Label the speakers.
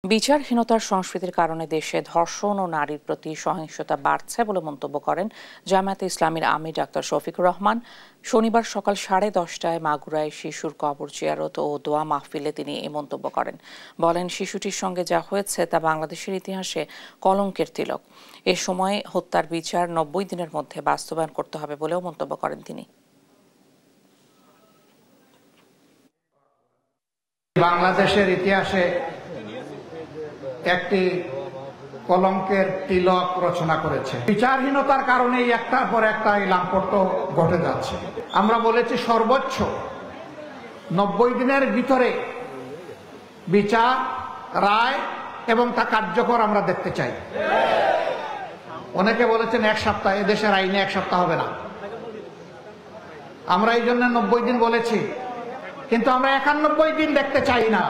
Speaker 1: বিচারহীনতার সংস্কৃতির কারণে দেশে ধর্ষণ ও নারীর প্রতি সহিংসতা বাড়ছে বলে মন্তব্য করেন জামায়াতে ইসলামীর আমির ডাক্তার শফিকুর রহমান। শনিবার সকাল 10:30টায় মাগুরায় শিশুর কবর জিয়ারত ও দোয়া মাহফিলে তিনি এই মন্তব্য করেন। বলেন, শিশুটির সঙ্গে যা হয়েছে তা বাংলাদেশের ইতিহাসে কলঙ্কের তিলক। এ সময় হত্যার বিচার 90 দিনের মধ্যে বাস্তবায়ন করতে হবে বলেও মন্তব্য করেন তিনি।
Speaker 2: বাংলাদেশের ইতিহাসে একটি কলঙ্কের তিলক রচনা করেছে। বিচারহীনতার কারণে একটার পর একটা এই লাম্পট্য ঘটে যাচ্ছে। আমরা বলেছি সর্বোচ্চ 90 দিনের ভিতরে বিচার, রায় এবং তা কার্যকর আমরা দেখতে চাই। অনেকে বলেছেন 1 সপ্তাহ, এদেশের আইনে 1 সপ্তাহ হবে না। আমরা এই জন্য 90 দিন বলেছি, কিন্তু আমরা 91 দিন দেখতে চাই না।